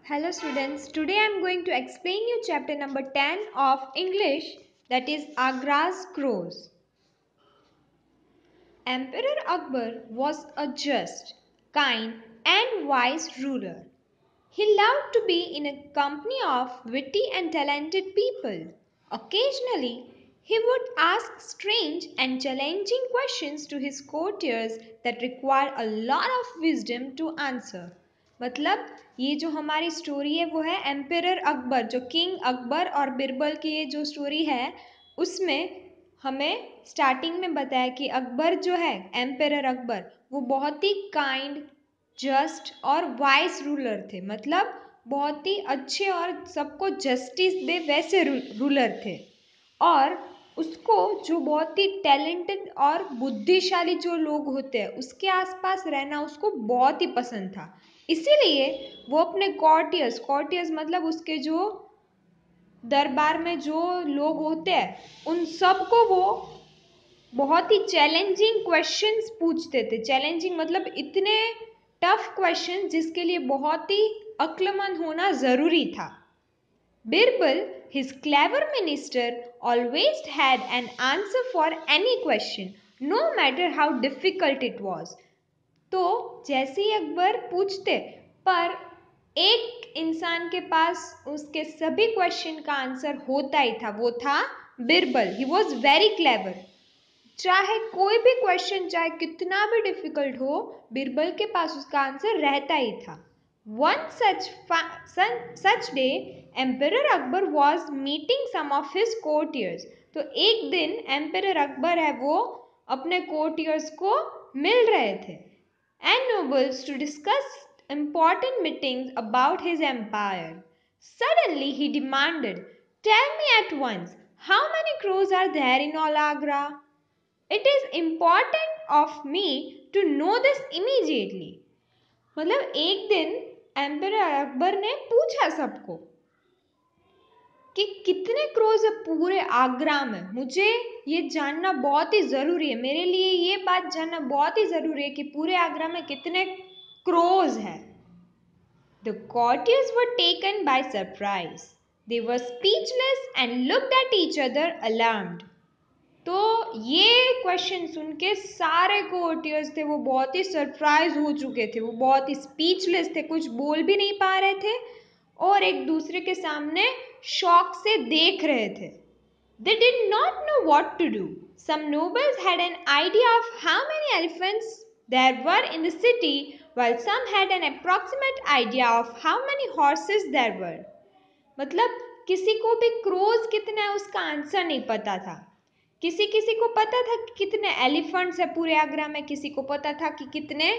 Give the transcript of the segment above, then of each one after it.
Hello students, today I am going to explain you chapter number 10 of English, that is Agra's Crows. Emperor Akbar was a just, kind and wise ruler. He loved to be in a company of witty and talented people. Occasionally, he would ask strange and challenging questions to his courtiers that required a lot of wisdom to answer. मतलब ये जो हमारी story है वो है emperor Akbar, जो king Akbar और बिरबल की ये जो स्टोरी है उसमें हमें स्टार्टिंग में बताया कि अकबर जो है एम्परर अकबर वो बहुत ही काइंड, जस्ट और वाइस रूलर थे। मतलब बहुत ही अच्छे और सबको जस्टिस दे वैसे रूलर थे। और उसको जो बहुत ही टैलेंटेड और बुद्धिशाली जो लोग होते हैं उसके आसपास रहना उसको बहुत ही पसंद था। इसीलिए वो अपने कॉर्टियर्स मतलब उसके जो दरबार में जो लोग होते हैं उन सबको वो बहुत ही चैलेंजिंग क्वेश्चंस पूछते थे। चैलेंजिंग मतलब इतने टफ क्वेश्चन जिसके लिए बहुत ही अक्लमंद होना ज़रूरी था। Birbal, his clever minister, always had an answer for any question, no matter how difficult it was. तो जैसे ही अकबर पूछते पर एक इंसान के पास उसके सभी क्वेश्चन का आंसर होता ही था, वो था Birbal. He was very clever. चाहे कोई भी क्वेश्चन चाहे कितना भी डिफिकल्ट हो, बिरबल के पास उसका आंसर रहता ही था। One such day, Emperor Akbar was meeting some of his courtiers. तो एक दिन एम्परर अकबर है वो अपने कोर्टियर्स को मिल रहे थे and nobles to discuss important meetings about his empire. Suddenly he demanded, "Tell me at once, how many crows are there in all Agra? It is important of me to know this immediately." मतलब एक दिन emperor Akbar ने पूछा सबको कि कितने crows है पूरे आगरा में। मुझे ये जानना बहुत ही ज़रूरी है, मेरे लिए ये बात जानना बहुत ही ज़रूरी है कि पूरे आगरा में कितने क्रोज है। The courtiers were taken by surprise. They were speechless and looked at each other alarmed. तो ये क्वेश्चन सुन के सारे कोर्टियर्स थे वो बहुत ही सरप्राइज हो चुके थे, वो बहुत ही स्पीचलेस थे, कुछ बोल भी नहीं पा रहे थे और एक दूसरे के सामने शॉक से देख रहे थे। They did not know what to do. Some nobles had an idea of how many elephants there were in the city, while some had an approximate idea of how many horses there were. मतलब किसी को भी crows कितना है उसका answer नहीं पता था। किसी किसी को पता था कि कितने एलिफेंट्स है पूरे आगरा में, किसी को पता था कि कितने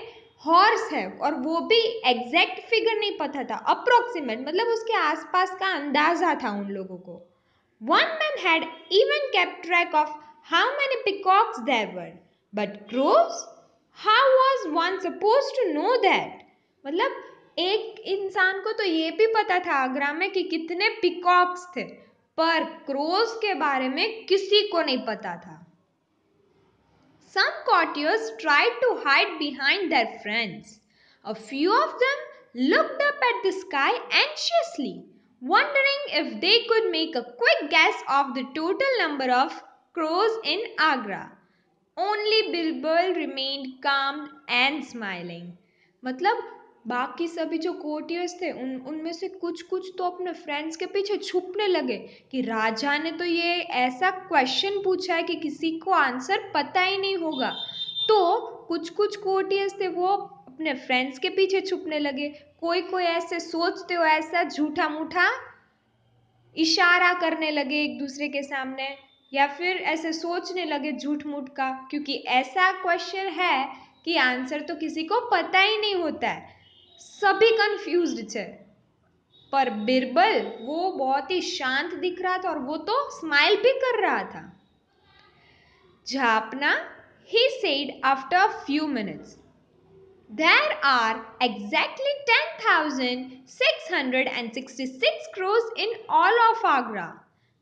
हॉर्स है और वो भी एग्जैक्ट फिगर नहीं पता था, अप्रोक्सीमेट मतलब उसके आसपास का अंदाजा था उन लोगों को। One man had even kept track of how many peacocks there were, but crows? How was one supposed to know that? मतलब एक इंसान को तो ये भी पता था आगरा में कि कितने पिकॉक्स थे, पर क्रोज के बारे में किसी को नहीं पता था। Some courtiers tried to hide behind their friends. A few of them looked up at the sky anxiously, wondering if they could make a quick guess of the total number of crows in Agra. Only Bilbil remained calm and smiling. मतलब बाकी सभी जो courtiers थे उनमें से कुछ कुछ तो अपने फ्रेंड्स के पीछे छुपने लगे कि राजा ने तो ये ऐसा क्वेश्चन पूछा है कि किसी को आंसर पता ही नहीं होगा। तो कुछ कुछ कोर्टियर्स थे वो अपने फ्रेंड्स के पीछे छुपने लगे, कोई कोई ऐसे सोचते हो ऐसा झूठा मूठा इशारा करने लगे एक दूसरे के सामने, या फिर ऐसे सोचने लगे झूठ मूठ का, क्योंकि ऐसा क्वेश्चन है कि आंसर तो किसी को पता ही नहीं होता है, सभी कंफ्यूज्ड थे। पर बिरबल वो बहुत ही शांत दिख रहा था और वो तो स्माइल भी कर रहा था। झापना, he said after a few minutes, there are exactly 10,666 crows in all of Agra.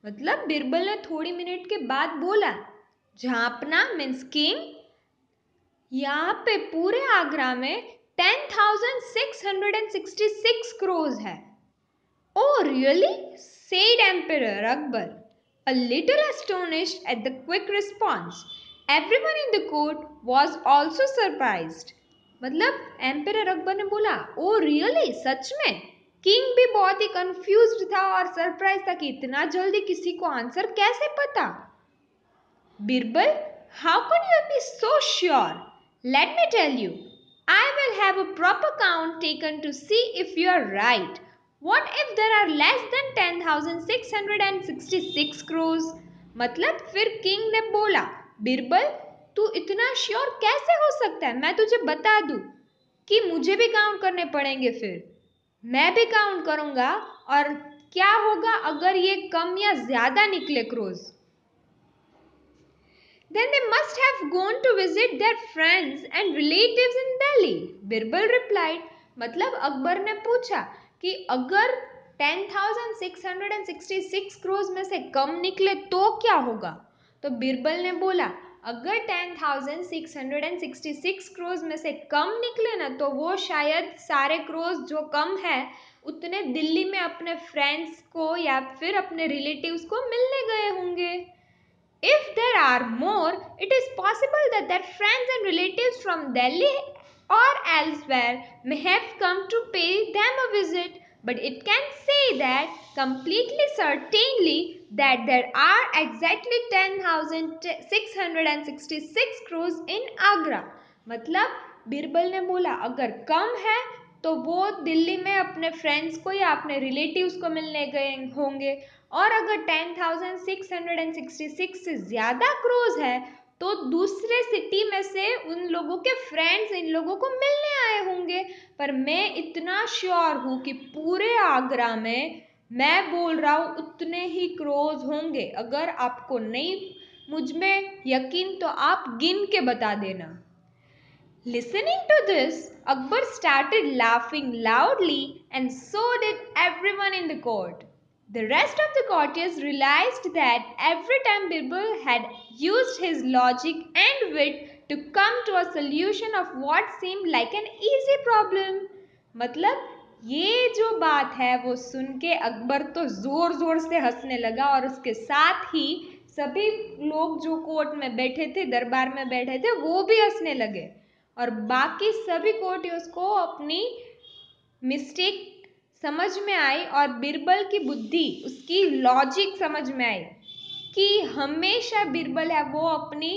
मतलब बिरबल ने थोड़ी मिनट के बाद बोला, झापना मीन्स किंग, यहाँ पे पूरे आगरा में 10,666 क्रोज है। Oh, really? Said Emperor Akbar, a little astonished at the quick response. Everyone in the court was also surprised. मतलब एम्पेरर अकबर ने बोला ओ रियली सच में. किंग भी बहुत ही कंफ्यूज्ड था और सरप्राइज था कि इतना जल्दी किसी को आंसर कैसे पता. Birbal, how could you be so sure? Let me tell you. I will have a proper count taken to see if you are right. What if there are less than 10,666 crores? मतलब फिर king ने बोला बिरबल तू इतना sure कैसे हो सकता है. मैं तुझे बता दूं कि मुझे भी काउंट करने पड़ेंगे. फिर मैं भी काउंट करूंगा और क्या होगा अगर ये कम या ज्यादा निकले crows. Then they must have gone to visit their friends and relatives in Delhi. Birbal replied. मतलब अकबर ने पूछा कि अगर 10,666 क्रोज में से कम निकले तो क्या होगा. तो बिरबल ने बोला अगर 10,666 क्रोज में से कम निकले ना तो वो शायद सारे क्रोज जो कम है उतने दिल्ली में अपने फ्रेंड्स को या फिर अपने रिलेटिव्स को मिलने गए होंगे. If there are more, it is possible that friends and relatives from Delhi or elsewhere may have come to pay them a visit. But it can say that completely certainly that there are exactly 10,666 crores in Agra. मतलब बिरबल ने बोला अगर कम है तो वो दिल्ली में अपने friends को या अपने रिलेटिव्स को मिलने गए होंगे और अगर 10,666 से ज़्यादा क्रोज है तो दूसरे सिटी में से उन लोगों के फ्रेंड्स इन लोगों को मिलने आए होंगे. पर मैं इतना श्योर हूँ कि पूरे आगरा में मैं बोल रहा हूँ उतने ही क्रोज होंगे. अगर आपको नहीं मुझ में यकीन तो आप गिन के बता देना. Listening to this, Akbar started laughing loudly and so did everyone in the court. The rest of the courtiers realized that every time Birbal had used his logic and wit to come to a solution of what seemed like an easy problem. मतलब ये जो बात है वो सुन के अकबर तो जोर जोर से हंसने लगा और उसके साथ ही सभी लोग जो कोर्ट में बैठे थे दरबार में बैठे थे वो भी हंसने लगे और बाकी सभी कोर्टियर्स को अपनी मिस्टेक समझ में आई और बिरबल की बुद्धि उसकी लॉजिक समझ में आई कि हमेशा बिरबल है वो अपनी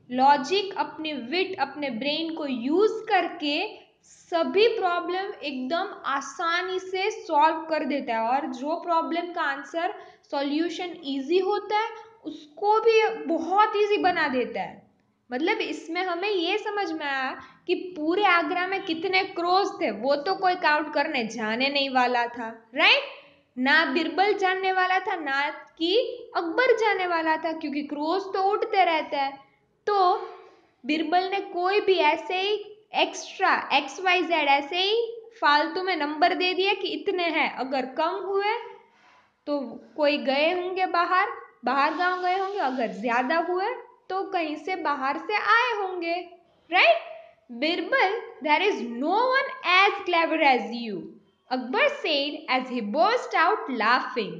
लॉजिक अपने विट अपने ब्रेन को यूज करके सभी प्रॉब्लम एकदम आसानी से सॉल्व कर देता है और जो प्रॉब्लम का आंसर सॉल्यूशन इजी होता है उसको भी बहुत इजी बना देता है. मतलब इसमें हमें ये समझ में आया कि पूरे आगरा में कितने क्रोज थे वो तो कोई काउंट करने जाने नहीं वाला था. राइट. ना बिरबल जानने वाला था ना कि अकबर जाने वाला था क्योंकि क्रोज तो उड़ते रहते हैं. तो बिरबल ने कोई भी ऐसे ही एक्स्ट्रा XYZ ऐसे ही फालतू में नंबर दे दिया कि इतने हैं. अगर कम हुए तो कोई गए होंगे बाहर गांव गए होंगे. अगर ज्यादा हुए तो कहीं से बाहर से आए होंगे. Right. Birbal, there is no one as clever as you, Akbar said as he burst out laughing.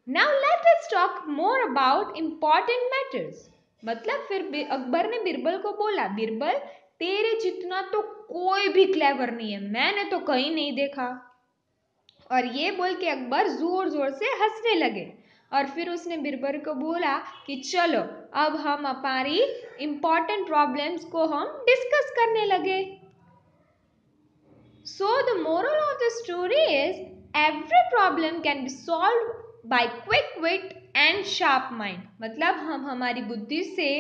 Now let us talk more about important matters. मतलब फिर अकबर ने बिरबल को बोला बिरबल तेरे जितना तो कोई भी क्लेवर नहीं है मैंने तो कहीं नहीं देखा. और ये बोल के अकबर जोर जोर से हंसने लगे और फिर उसने बिरबल को बोला कि चलो अब हम हमारी इम्पोर्टेंट प्रॉब्लम्स को हम डिस्कस करने लगे. So the moral of the story is every problem can be solved by quick wit and sharp mind. मतलब हम हमारी बुद्धि से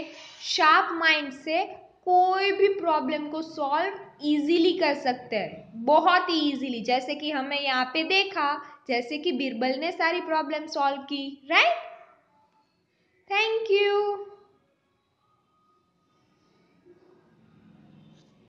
शार्प माइंड से कोई भी प्रॉब्लम को सॉल्व इजीली कर सकते हैं बहुत ही इजीली. जैसे कि हमें यहाँ पे देखा जैसे कि बिरबल ने सारी प्रॉब्लम सॉल्व की. राइट. Thank you.